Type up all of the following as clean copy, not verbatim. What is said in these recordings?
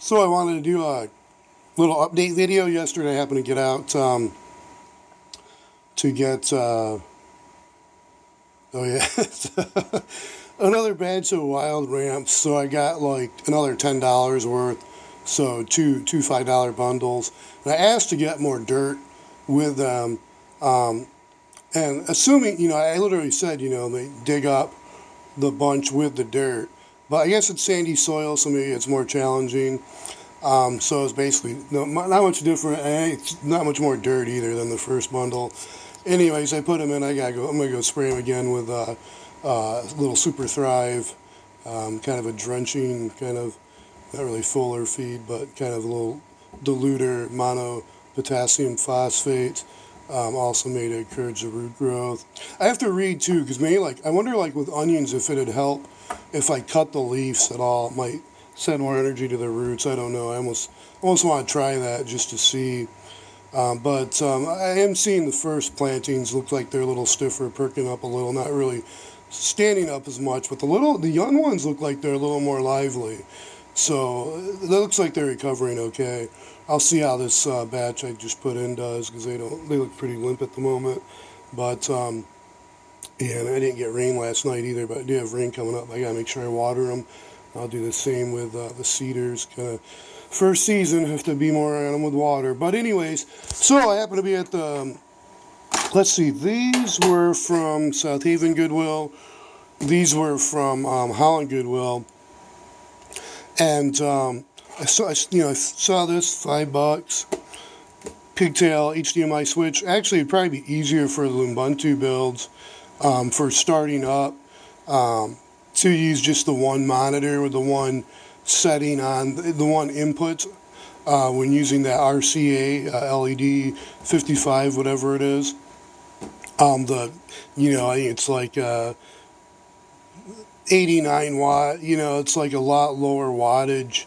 So I wanted to do a little update video. Yesterday I happened to get out to get, oh yeah, another batch of wild ramps. So I got like another $10 worth. So two $5 bundles. And I asked to get more dirt with them. And assuming, I literally said, they dig up the bunch with the dirt. But I guess it's sandy soil, so maybe it's more challenging. So it's basically not much different. It's not much more dirt either than the first bundle. Anyways, I put them in. I'm gonna go spray them again with little Super Thrive, kind of a drenching, kind of not really fuller feed, but kind of a little diluter, mono potassium phosphate. Also made to encourage the root growth. I have to read too, because maybe I wonder with onions if it'd help if I cut the leaves at all. It might send more energy to the roots. I don't know. I almost want to try that just to see. But I am seeing the first plantings look like they're a little stiffer, perking up a little, not really standing up as much. But the young ones look like they're a little more lively. So it looks like they're recovering okay. I'll see how this batch I just put in does, because they look pretty limp at the moment. But yeah, and I didn't get rain last night either, but I do have rain coming up. I gotta make sure I water them. I'll do the same with the cedars. Kind of first season, have to be more on them with water. But anyways, so I happen to be at the. Let's see, these were from South Haven Goodwill. These were from Holland Goodwill. And I saw this, $5. Pigtail HDMI switch. Actually, it'd probably be easier for the Ubuntu builds for starting up to use just the one monitor with the one setting on the one input when using that RCA LED 55, whatever it is. I think it's like 89 watt. It's like a lot lower wattage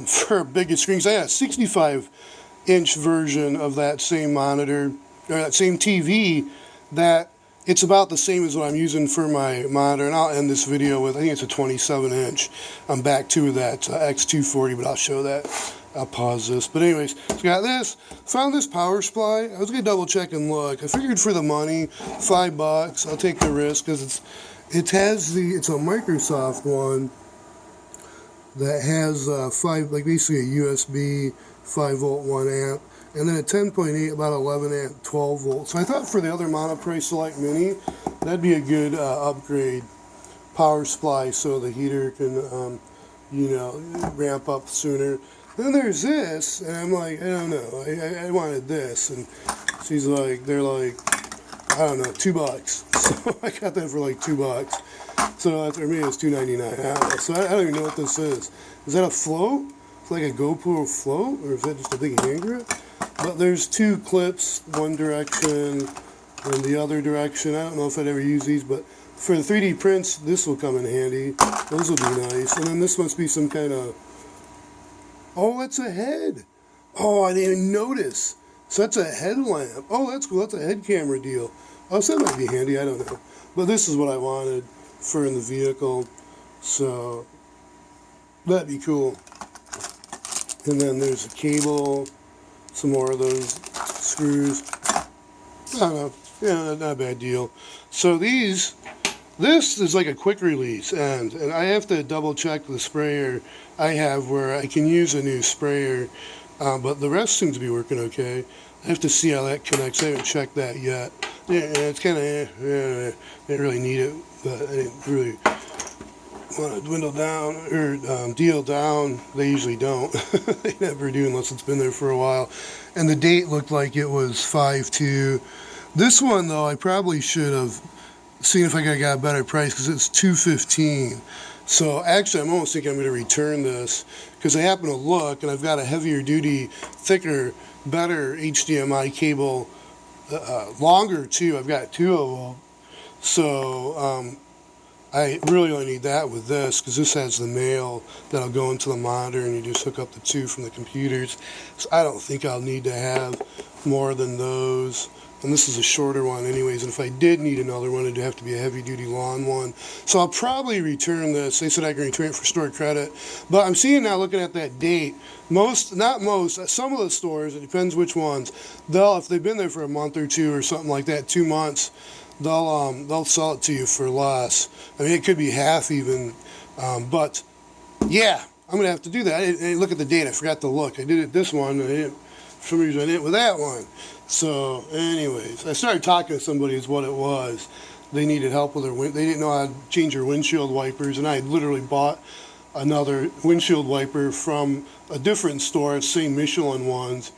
for bigger screens. I got a 65-inch version of that same monitor, or that same TV, that it's about the same as what I'm using for my monitor. And I'll end this video with, I think it's a 27-inch. I'm back to that X240, but I'll show that. I'll pause this. But anyways, so got this. Found this power supply. I was going to double check and look. I figured for the money, $5, I'll take the risk, because it's a Microsoft one that has basically a USB 5-volt 1 amp, and then a 10.8, about 11 amp 12 volt. So I thought for the other Monoprice Select Mini, that'd be a good upgrade power supply, so the heater can ramp up sooner. Then there's this, and I'm like, I don't know, I wanted this, and she's like, they're like, I don't know, $2. So I got that for like $2. So that's, for me, it's $2.99. So I don't even know what this is. Is that a float? It's like a GoPro float, or is that just a big hand grip? But there's two clips, one direction and the other direction. I don't know if I'd ever use these, but for the 3D prints, this will come in handy. Those will be nice. And then this must be some kind of, oh, that's a head. Oh, I didn't even notice. So that's a headlamp. Oh, that's cool. That's a head camera deal. Oh, so that might be handy. I don't know. But this is what I wanted for in the vehicle. So that'd be cool. And then there's a cable. Some more of those screws. I don't know. Yeah, not a bad deal. So this is like a quick release end. And I have to double check the sprayer I have where I can use a new sprayer. But the rest seems to be working okay. I have to see how that connects. I haven't checked that yet. Yeah, it's kind of, didn't really need it, but I didn't really want to dwindle down or deal down. They usually don't. They never do unless it's been there for a while. And the date looked like it was 5/2. This one, though, I probably should have seen if I got a better price, because it's $2.15. So actually, I'm almost thinking I'm going to return this, because I happen to look, and I've got a heavier duty, thicker, better HDMI cable, longer too. I've got two of them. So I really only need that with this, because this has the male that'll go into the monitor, and you just hook up the two from the computers. So I don't think I'll need to have more than those. And this is a shorter one anyways, and if I did need another one, it'd have to be a heavy-duty lawn one. So I'll probably return this. They said I can return it for store credit. But I'm seeing now, looking at that date, not most, some of the stores, it depends which ones, if they've been there for a month or two or something like that, 2 months, they'll sell it to you for less. I mean, it could be half even, but yeah, I'm going to have to do that. I look at the date, I forgot to look. I did it this one, and for some reason I did it with that one. So, anyways, I started talking to somebody is what it was. They needed help with they didn't know how to change their windshield wipers, and I had literally bought another windshield wiper from a different store, same Michelin ones.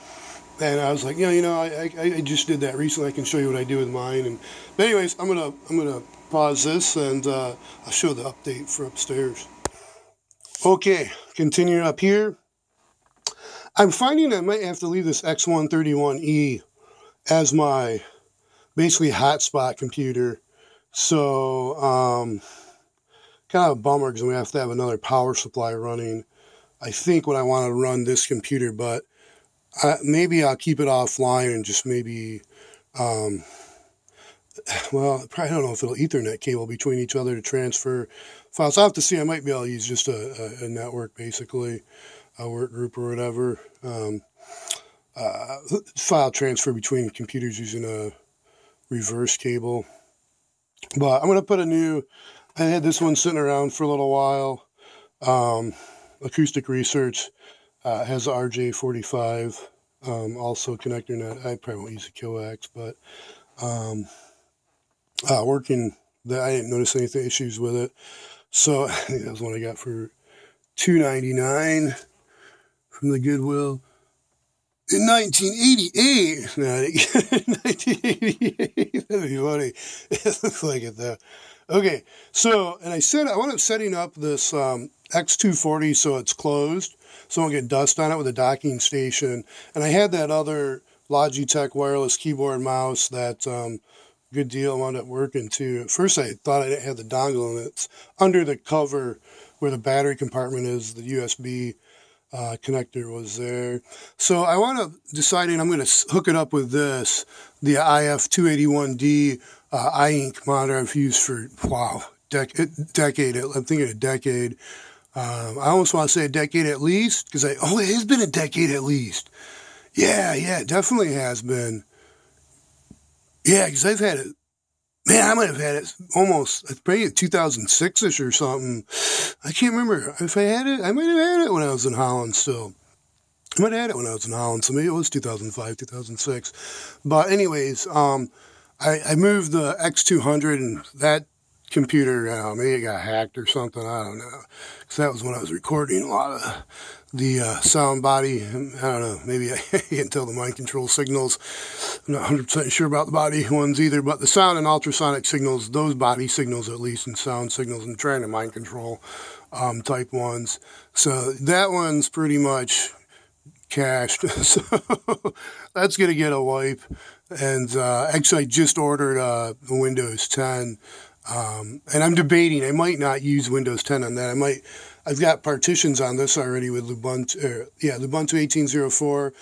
And I was like, I just did that recently. I can show you what I do with mine. But anyways, I'm gonna pause this, and I'll show the update for upstairs. Okay, continue up here. I'm finding I might have to leave this X131E as my basically hotspot computer. So kind of a bummer because we have to have another power supply running. I think when I want to run this computer, but maybe I'll keep it offline and just maybe, well, I don't know if it'll Ethernet cable between each other to transfer files. I'll have to see. I might be able to use just a network, basically, a work group or whatever. File transfer between computers using a reverse cable. But I'm going to put I had this one sitting around for a little while. Acoustic Research has RJ45, also connector net. I probably won't use a coax, but working. I didn't notice any issues with it. So I think that was one I got for $2.99 from the Goodwill. In 1988, no, 1988, that'd be funny. It looks like it though. Okay, so, and I wound up setting up this X240 so it's closed, so I don't get dust on it with a docking station. And I had that other Logitech wireless keyboard mouse that good deal wound up working too. At first I thought I had the dongle, and it's under the cover where the battery compartment is, the USB connector was there. So I wound up deciding I'm going to hook it up with this, the IF281D iInk monitor I've used for, decade. I'm thinking a decade. I almost want to say a decade at least, because it has been a decade at least. Yeah, it definitely has been. Yeah, because I've had it. Man, I might have had it almost, probably 2006-ish or something. I can't remember if I had it. I might have had it when I was in Holland still. I might have had it when I was in Holland, so maybe it was 2005, 2006. But anyways, I moved the X200, and that computer, maybe it got hacked or something. I don't know. Because that was when I was recording a lot of the sound body. I don't know. Maybe I can't tell the mind control signals. I'm not 100% sure about the body ones either. But the sound and ultrasonic signals, those body signals at least, and sound signals, I'm trying to mind control type ones. So that one's pretty much cached. So that's going to get a wipe. And actually I just ordered a Windows 10. And I'm debating, I might not use Windows 10 on that. I've got partitions on this already with Ubuntu 18.04,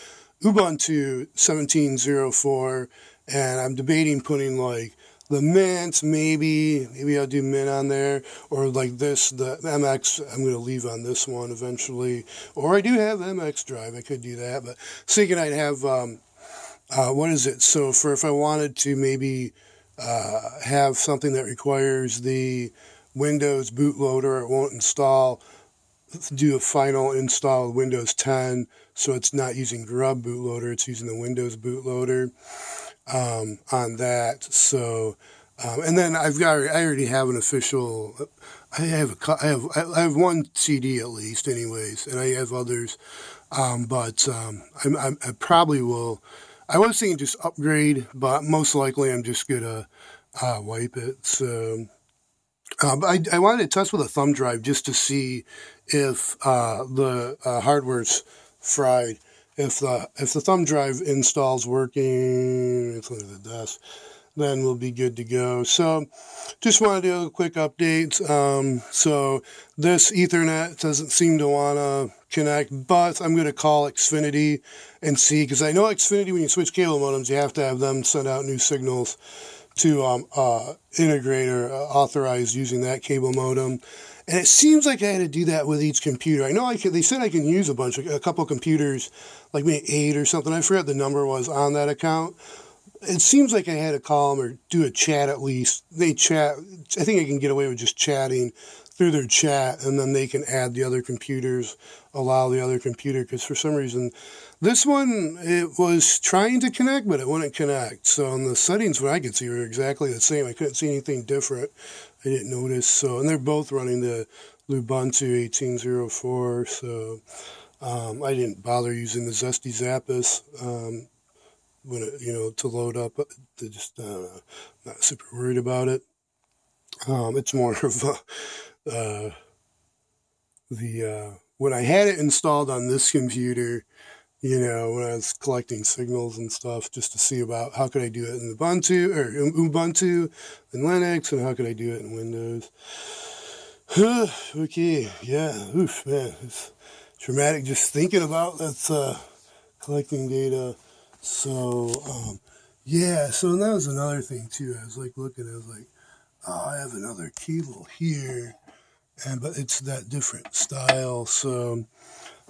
Ubuntu 17.04, and I'm debating putting like the Mint, maybe I'll do Mint on there, or like this, the MX, I'm going to leave on this one eventually, or I do have MX drive, I could do that, but thinking I'd have, so if I wanted to maybe have something that requires the Windows bootloader, it won't do a final install of Windows 10, so it's not using Grub bootloader, it's using the Windows bootloader on that. So, and then I already have an official. I have one CD at least, anyways, and I have others, but I probably will. I was thinking just upgrade, but most likely I'm just gonna wipe it. So, but I wanted to test with a thumb drive just to see if the hardware's fried. If the thumb drive installs working, it's under the desk. then we'll be good to go. So just want to do a quick update. So this Ethernet doesn't seem to want to connect, but I'm going to call Xfinity and see, because I know Xfinity, when you switch cable modems, you have to have them send out new signals to integrate or authorize using that cable modem. And it seems like I had to do that with each computer. I know they said I can use a couple computers, like maybe 8 or something. I forgot the number was on that account. It seems like I had to call them or do a chat at least. They chat. I think I can get away with just chatting through their chat, and then they can add the other computers, allow the other computer, because for some reason this one, it was trying to connect, but it wouldn't connect. So on the settings, what I could see were exactly the same. I couldn't see anything different. I didn't notice. So, and they're both running the Ubuntu 18.04. So I didn't bother using the Zesty Zappos when it, to load up. To just not super worried about it. It's more of when I had it installed on this computer, when I was collecting signals and stuff, just to see about how could I do it in Ubuntu and Linux, and how could I do it in Windows. Okay, yeah, oof, man, it's traumatic just thinking about that, collecting data. So, so that was another thing too. I was like looking, I was like, oh, I have another cable here, but it's that different style, so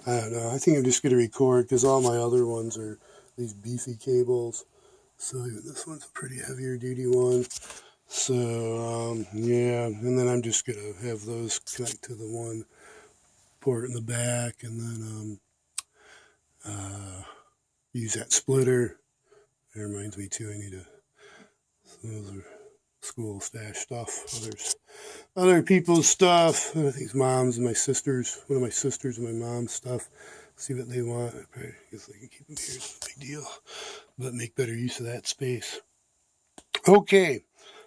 I don't know. I think I'm just going to record, because all my other ones are these beefy cables. So this one's a pretty heavier duty one. So, and then I'm just going to have those connect to the one port in the back, and then use that splitter. It reminds me too, I need to, those are school stash stuff. Other people's stuff. I think mom's and my sister's, one of my sisters and my mom's stuff. See what they want. I probably guess I can keep them here. It's a big deal. But make better use of that space. Okay.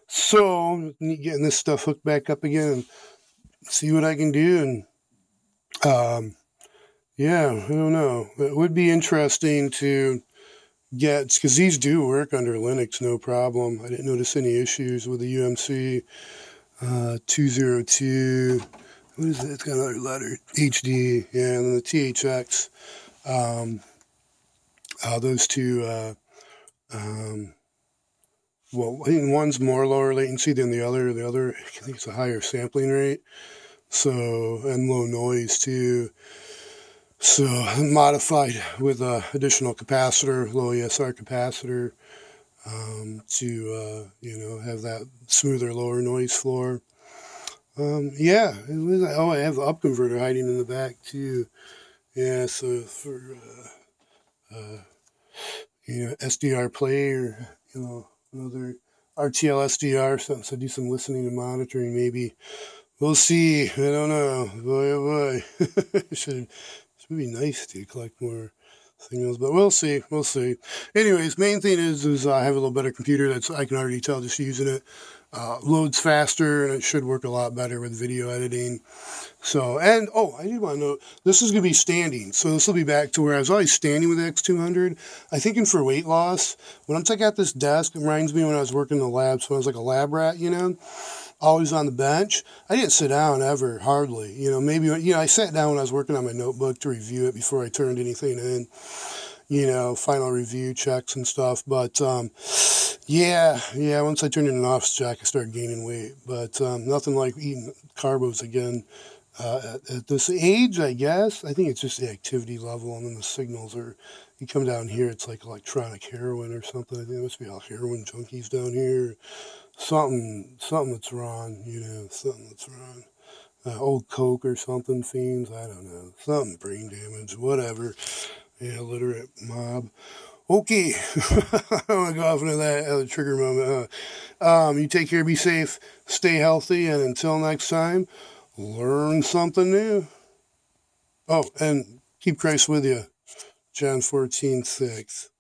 So, getting this stuff hooked back up again and see what I can do. And, I don't know. It would be interesting to get, because these do work under Linux, no problem. I didn't notice any issues with the UMC 202. What is it? It's got another letter. HD, yeah, and then the THX. Those two, I think one's more lower latency than the other. The other, I think it's a higher sampling rate. So, and low noise too. So, modified with additional capacitor, low ESR capacitor, to, have that smoother, lower noise floor. It was, I have the up converter hiding in the back too. Yeah, so for, SDR play, or, another RTL SDR, something, so do some listening and monitoring maybe. We'll see. I don't know. Boy, oh boy. Should be nice to collect more signals, but we'll see. We'll see. Anyways, main thing is I have a little better computer that's, I can already tell just using it. Loads faster, and it should work a lot better with video editing. So, and, I did want to note, this is going to be standing. So this will be back to where I was always standing with the X200. I think for weight loss, once I got this desk, it reminds me when I was working in the labs, when I was like a lab rat, always on the bench. I didn't sit down ever, hardly. Maybe, I sat down when I was working on my notebook to review it before I turned anything in. Final review checks and stuff. But, once I turned in an office jack, I started gaining weight. But nothing like eating carbos again at this age, I guess. I think it's just the activity level, and then the signals are, you come down here, it's like electronic heroin or something. I think there must be all heroin junkies down here. Something that's wrong, something that's wrong. Old coke or something, fiends, I don't know. Something, brain damage, whatever. Yeah, illiterate mob. Okay, I want to go off into that trigger moment. You take care, be safe, stay healthy, and until next time, learn something new. Oh, and keep Christ with you. John 14:6.